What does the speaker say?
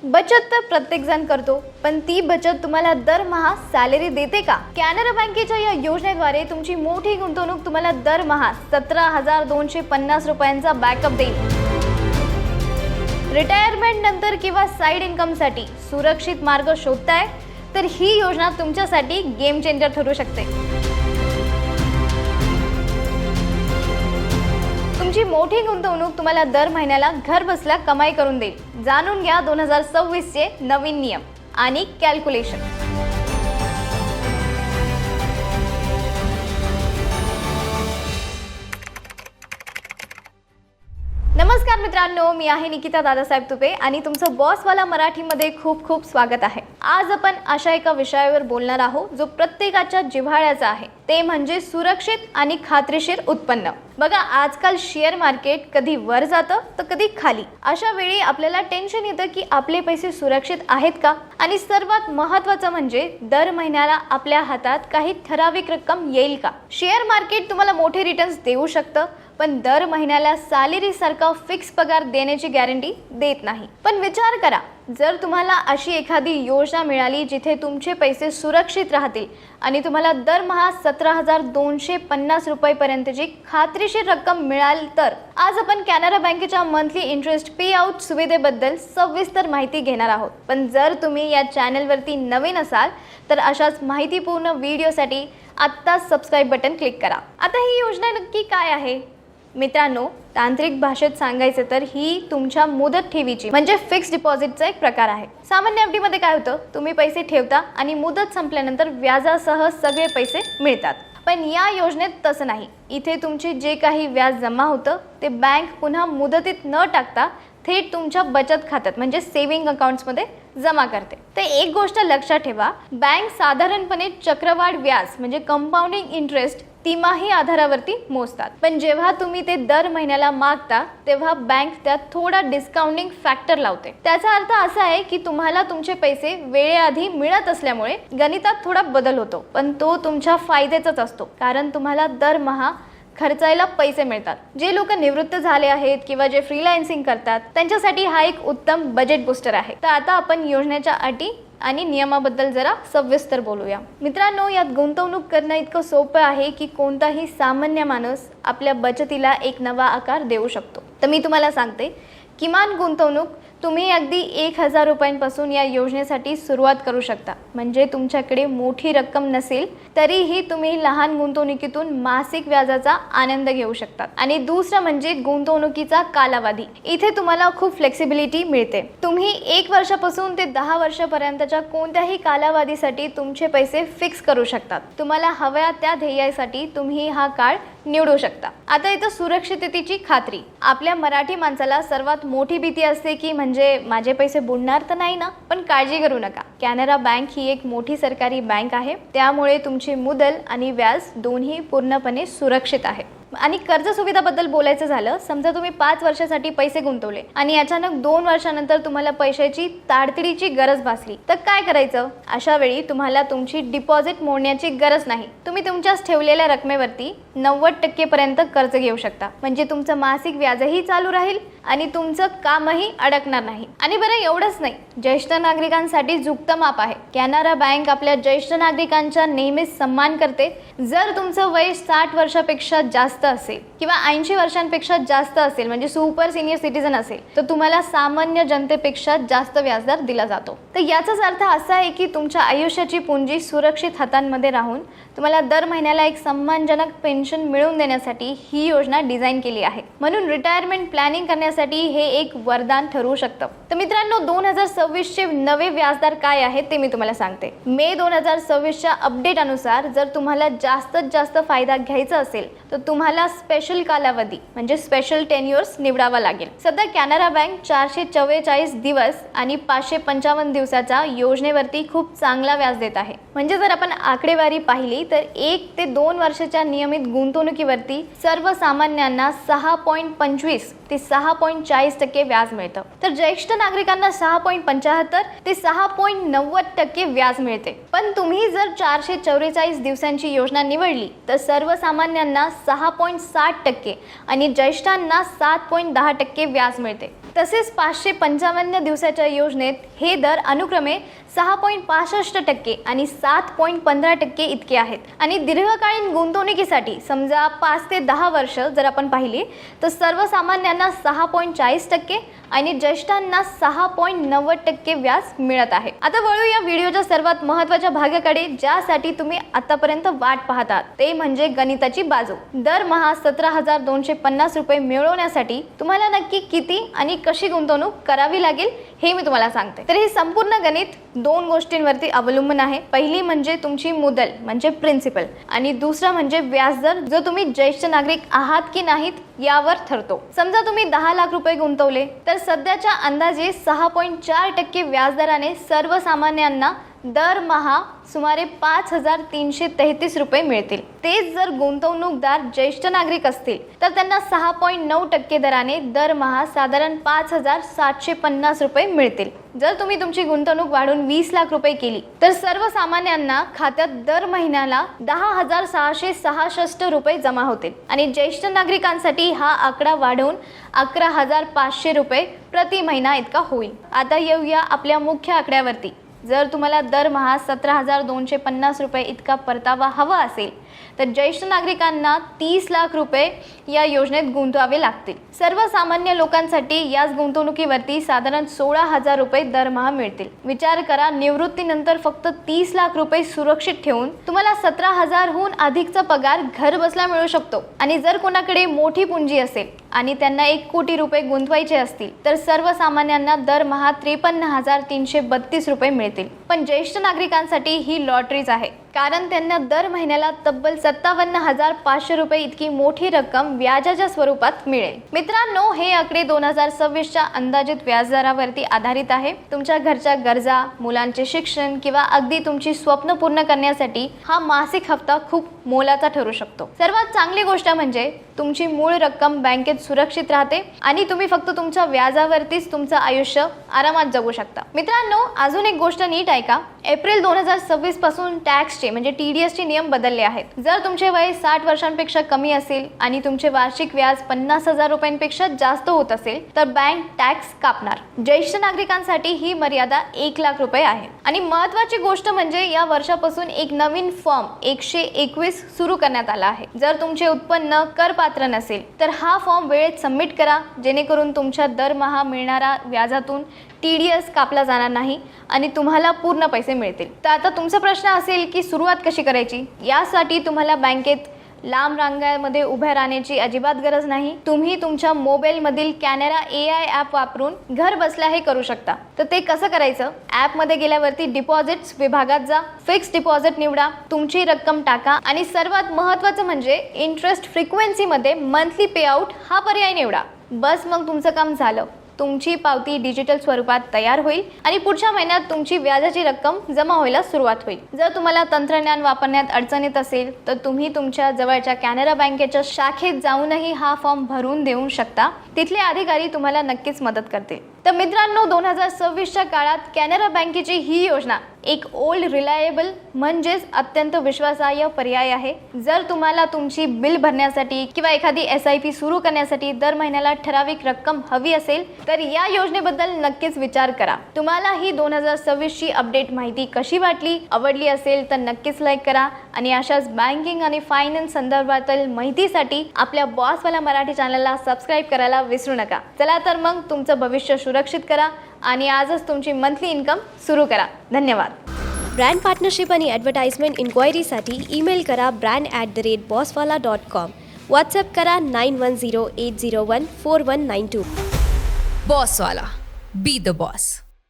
बचत तर प्रत्येक जण करतो, पण ती बचत तुम्हाला दरमहा सॅलरी देते का? कॅनरा बँकेच्या या योजनेद्वारे तुमची मोठी गुंतवणूक तुम्हाला दरमहा 17,250 रुपयांचा बॅकअप देईल. रिटायरमेंट नंतर किंवा साइड इन्कमसाठी सुरक्षित मार्ग शोधताय तर ही योजना तुमच्यासाठी गेम चेंजर ठरू शकते. तुमची मोठी गुंतवणूक तुम्हाला दर महिन्याला घर बसल्या कमाई करून देईल. जाणून घ्या 2026 चे नवीन नियम आणि कॅल्क्युलेशन. नमस्कार मित्रांनो, मी आहे निकिता दादासाहेब तुपे आणि तुमचं बॉसवाला मराठीमध्ये खूप खूप स्वागत आहे. आज आपण अशा एका विषयावर बोलणार आहोत जो प्रत्येकाच्या जिव्हाळ्याचा आहे, ते म्हणजे सुरक्षित आणि खात्रीशीर उत्पन्न. बघा, आजकाल शेअर मार्केट कधी वर जातं तर कधी खाली. अशा वेळी आपल्याला टेन्शन येतं की आपले पैसे सुरक्षित आहेत का, आणि सर्वात महत्त्वाचं म्हणजे दर महिन्याला आपल्या हातात काही ठराविक रक्कम येईल का. शेअर मार्केट तुम्हाला मोठे रिटर्न्स देऊ शकतं, पण दर महिन्याला सॅलरी सारखा फिक्स पगार देण्याची गॅरंटी देत नाही. पण विचार करा, जर तुम्हाला अशी एखादी योजना मिळाली जिथे तुमचे पैसे सुरक्षित राहतील आणि तुम्हाला दरमहा 17,250 रुपयेपर्यंतची खात्रीशीर रक्कम मिळाली तर. आज आपण कॅनरा बँकेच्या मंथली इंटरेस्ट पे आउट सुविधेबद्दल सविस्तर माहिती घेणार आहोत. पण जर तुम्ही या चॅनलवरती नवीन असाल तर अशाच माहितीपूर्ण व्हिडिओसाठी आत्ताच सबस्क्राईब बटन क्लिक करा. आता ही योजना नक्की काय आहे मित्रांनो? तांत्रिक भाषेत सांगायचं तर ही तुमच्या मुदत ठेवीची म्हणजे फिक्स डिपॉझिटचा एक प्रकार आहे. सामान्य एफडी मध्ये काय होतं, तुम्ही पैसे ठेवता आणि मुदत संपल्यानंतर व्याजासह सगळे पैसे मिळतात. पण या योजनेत तसं नाही. इथे तुमचे जे काही व्याज जमा होतं ते बँक पुन्हा मुदतीत न टाकता थेट तुमच्या बचत खात्यात म्हणजे सेव्हिंग अकाउंट्समध्ये जमा करते. तर एक गोष्ट लक्षात ठेवा, बँक साधारणपणे चक्रवाढ व्याज म्हणजे कंपाऊंडिंग इंटरेस्ट तिमाही आधारावरती मोजतात. पण जेव्हा तुम्ही ते दर महिन्याला मागता तेव्हा बँक त्यात थोडा डिस्काउंटिंग फॅक्टर लावते. त्याचा अर्थ असा आहे की तुम्हाला तुमचे पैसे वेळेआधी मिळत असल्यामुळे गणितात थोडा बदल होतो, पण तो तुमच्या फायद्याचाच असतो, कारण तुम्हाला दरमहा खर्चायला पैसे मिळतात. जे लोक निवृत्त झाले आहेत किंवा जे फ्रीलान्सिंग करतात त्यांच्यासाठी हा एक उत्तम बजेट बूस्टर आहे. तर आता आपण योजनेच्या अटी आणि नियमाबद्दल जरा सविस्तर बोलूया. मित्रांनो, यात गुंतवणूक करणं इतकं सोपं आहे की कोणताही सामान्य माणूस आपल्या बचतीला एक नवा आकार देऊ शकतो. तर मी तुम्हाला सांगते, किमान गुंतवणूक तुम्ही अगदी 1,000 रुपयांपासून या योजनेसाठी सुरुवात करू शकता. म्हणजे तुमच्याकडे मोठी रक्कम नसेल तरीही तुम्ही लहान गुंतवणुकीतून मासिक व्याजाचा आनंद घेऊ शकतात. आणि दुसरं म्हणजे गुंतवणुकीचा कालावधी. इथे तुम्हाला खूप फ्लेक्सिबिलिटी मिळते. तुम्ही 1 वर्षापासून ते 10 वर्षापर्यंतच्या कोणत्याही कालावधीसाठी तुमचे पैसे फिक्स करू शकतात. तुम्हाला हव्या त्या ध्येयासाठी तुम्ही हा काळ निवडू शकता. आता इथं सुरक्षिततेची खात्री. आपल्या मराठी माणसाला सर्वात मोठी भीती असते की म्हणजे माझे पैसे बुडणार तर नाही ना. पण काळजी करू नका, कॅनरा बँक ही एक मोठी सरकारी बँक आहे, त्यामुळे तुमची मुदल आणि व्याज दोन्ही पूर्णपणे सुरक्षित आहे. आणि कर्ज सुविधाबद्दल बोलायचं झालं, समजा तुम्ही 5 वर्षासाठी पैसे गुंतवले आणि अचानक 2 वर्षानंतर तुम्हाला पैशाची तातडीची गरज भासली तर काय करायचं? अशा वेळी तुम्हाला तुमची डिपॉझिट मोडण्याची गरज नाही. तुम्ही तुमच्याच ठेवलेल्या रकमेवरती 90% पर्यंत कर्ज घेऊ शकता. म्हणजे तुमचं मासिक व्याजही चालू राहील आणि तुमचं कामही अडकणार नाही. आणि बरं, एवढंच नाही, ज्येष्ठ नागरिकांसाठी झुकतं माप आहे. कॅनरा बँक आपल्या ज्येष्ठ नागरिकांचा नेहमीच सन्मान करते. जर तुमचं वय 60 वर्षापेक्षा जास्त असेल किंवा 80 वर्षांपेक्षा जास्त असेल म्हणजे सुपर सिनियर सिटीजन असेल तर तुम्हाला सामान्य जनतेपेक्षा जास्त व्याजदर दिला जातो. तर याचाच अर्थ असा आहे की तुमच्या आयुष्याची पुंजी सुरक्षित हातांमध्ये राहून तुम्हाला दर महिन्याला एक सन्मानजनक पेन्शन मिळवून देण्यासाठी ही योजना डिझाईन केली आहे. म्हणून रिटायरमेंट प्लॅनिंग करण्यासाठी हे एक वरदान ठरू शकतं. तर मित्रांनो, 2026 चे नवे व्याजदर काय आहेत ते मी तुम्हाला सांगते. मे 2026च्या अपडेट अनुसार जर तुम्हाला जास्तीत जास्त फायदा घ्यायचा असेल तर तुम्हाला स्पेशल कालावधी म्हणजे स्पेशल टेन्युअर्स निवडावा लागेल. सध्या कॅनरा बँक 444 दिवस आणि 555 दिवसाच्या योजनेवरती खूप चांगला व्याज देत आहे. म्हणजे जर आपण आकडेवारी पाहिली तर 1 ते 2 वर्षाच्या नियमित गुंतवणुकीवरती सर्वसामान्यांना 6.25 ते 6.40% व्याज मिळतं. तर ज्येष्ठ नागरिकांना 6.75 ते 6.90% व्याज मिळते. पण तुम्ही जर 444 दिवसांची योजना निवडली तर सर्वसामान्यांना 6 6.60% आणि ज्येष्ठांना 7.10% व्याज मिळते. तसेच 555 दिवसाच्या योजनेत हे दर अनुक्रमे 6.65% आणि 7.15% इतके आहेत. आणि दीर्घकालीन गुंतवणुकीसाठी समजा 5 ते 10 वर्ष जर आपण पाहिली तर सर्वसामान्यांना 6.40% आणि ज्येष्ठांना 6.90% व्याज मिळत आहे. आता वळू या व्हिडिओच्या सर्वात महत्त्वाच्या भागाकडे, ज्यासाठी तुम्ही आतापर्यंत वाट पाहतात, ते म्हणजे गणिताची बाजू. दरमहा 17,250 रुपये मिळवण्यासाठी तुम्हाला नक्की किती आणि कशी गुंतवणूक करावी लागेल हे मी तुम्हाला सांगते. तर हे संपूर्ण गणित 2 गोष्टींवरती अवलंबून आहे. पहिली म्हणजे तुमची मुदल म्हणजे प्रिन्सिपल आणि दुसरा म्हणजे व्याजदर, जो तुम्ही ज्येष्ठ नागरिक आहात की नाहीत यावर ठरतो. समजा तुम्ही 10 लाख रुपये गुंतवले तर सध्याच्या अंदाजे 6.4% व्याजदराने सर्वसामान्यांना दरमहा सुमारे 5,333 रुपये मिळतील. तेच जर गुंतवणूकदार ज्येष्ठ नागरिक असतील तर त्यांना 6.9% दराने दरमहा साधारण 5,750 रुपये मिळतील. जर तुम्ही तुमची गुंतवणूक वाढवून 20 लाख रुपये केली तर सर्वसामान्यांना खात्यात दर महिन्याला 10,666 रुपये जमा होतील आणि ज्येष्ठ नागरिकांसाठी हा आकडा वाढवून 11,500 रुपये प्रति महिना इतका होईल. आता येऊया आपल्या मुख्य आकड्यावरती. जर तुम्हाला दरमहा 17,250 रुपये इतका परतावा हवा असेल तर ज्येष्ठ नागरिकांना 30 लाख रुपये या योजनेत गुंतवावे लागतील. सर्वसामान्य लोकांसाठी याच गुंतवणुकीवरती साधारण 16,000 रुपये दरमहा मिळतील. विचार करा, निवृत्तीनंतर फक्त 30 लाख रुपये सुरक्षित ठेवून तुम्हाला 17,000हून अधिकचा पगार घर बसल्या मिळू शकतो. आणि जर कोणाकडे मोठी पुंजी असेल आणि त्यांना 1 कोटी रुपये गुंतवायचे असतील तर सर्वसामान्यांना दरमहा 53,332 रुपये मिळतील. पण ज्येष्ठ नागरिकांसाठी ही लॉटरीज आहे, कारण त्यांना दर महिन्याला तब्बल 57,500 रुपये इतकी मोठी रक्कम व्याजाच्या स्वरूपात मिळेल. मित्रांनो, हे आकडे 2026च्या अंदाजित व्याजदरावरती आधारित आहे. तुमच्या घरच्या गरजा, मुलांचे शिक्षण किंवा अगदी तुमची स्वप्न पूर्ण करण्यासाठी हा मासिक हप्ता खूप मोलाचा ठरू शकतो. सर्वात चांगली गोष्ट म्हणजे तुमची मूळ रक्कम बँकेत सुरक्षित राहते आणि तुम्ही फक्त तुमच्या व्याजावरतीच तुमचं आयुष्य आरामात जगू शकता. मित्रांनो, अजून एक गोष्ट नीट ऐका. एप्रिल 2026 पासून टॅक्सचे म्हणजे TDSचे नियम बदलले आहेत. जर तुमचे वय 60 वर्षांपेक्षा कमी असेल आणि तुमचे वार्षिक व्याज 50,000 रुपयांपेक्षा जास्त होत असेल तर बँक टॅक्स कापणार. ज्येष्ठ नागरिकांसाठी ही मर्यादा 1 लाख रुपये आहे. आणि महत्त्वाची गोष्ट म्हणजे या वर्षापासून एक नवीन फॉर्म 121 सुरू करण्यात आला आहे. जर तुमचे उत्पन्न करपात्र नसेल तर हा फॉर्म वेळेत सबमिट करा, जेणेकरून तुमच्या दरमहा मिळणारा व्याजातून TDS कापला जाणार नाही आणि तुम्हाला पूर्ण पैसे मिळतील. तर आता तुमचा प्रश्न असेल की सुरुवात कशी करायची. यासाठी तुम्हाला बँकेत लांब रांगांमध्ये उभ्या राहण्याची अजिबात गरज नाही. तुम्ही तुमच्या मोबाईलमधील कॅनरा AI ॲप वापरून घर बसल्या हे करू शकता. तर ते कसं करायचं? ॲपमध्ये गेल्यावरती डिपॉझिट्स विभागात जा, फिक्स डिपॉझिट निवडा, तुमची रक्कम टाका आणि सर्वात महत्त्वाचं म्हणजे इंटरेस्ट फ्रिक्वेन्सीमध्ये मंथली पेआउट हा पर्याय निवडा. बस, मग तुमचं काम झालं. तुमची पावती डिजिटल स्वरूपात तयार होईल आणि पुढच्या महिन्यात तुमची व्याजाची रक्कम जमा व्हायला सुरुवात होईल. जर तुम्हाला तंत्रज्ञान वापरण्यात अडचण येत असेल तर तुम्ही तुमच्या जवळच्या कॅनरा बँकेच्या शाखेत जाऊनही हा फॉर्म भरून देऊ शकता. तिथले अधिकारी तुम्हाला नक्कीच मदत करतील. तर मित्रांनो, 2026च्या काळात कॅनरा बँकेची ही योजना एक ओल्ड रिलायबल म्हणजेच अत्यंत विश्वासार्ह पर्याय आहे. जर तुम्हाला तुमची बिल भरण्यासाठी किंवा एखादी SIP सुरू करण्यासाठी दर महिन्याला ठराविक रक्कम हवी असेल तर या योजनेबद्दल नक्कीच विचार करा. तुम्हाला ही 2026ची अपडेट माहिती कशी वाटली? आवडली असेल तर नक्कीच लाईक करा आणि अशाच बँकिंग आणि फायनान्स संदर्भातील माहितीसाठी आपल्या बॉसवाला मराठी चॅनलला सबस्क्राईब करायला विसरू नका. चला तर मग तुमचं भविष्य सुरक्षित करा आणि आजच तुमची मंथली इन्कम सुरू करा. धन्यवाद. ब्रँड पार्टनरशिप आणि ॲडव्हर्टाइजमेंट इन्क्वायरीसाठी ईमेल करा brand@bosswala.com. व्हॉट्सअप करा 9108014192. बॉसवाला. Be the boss.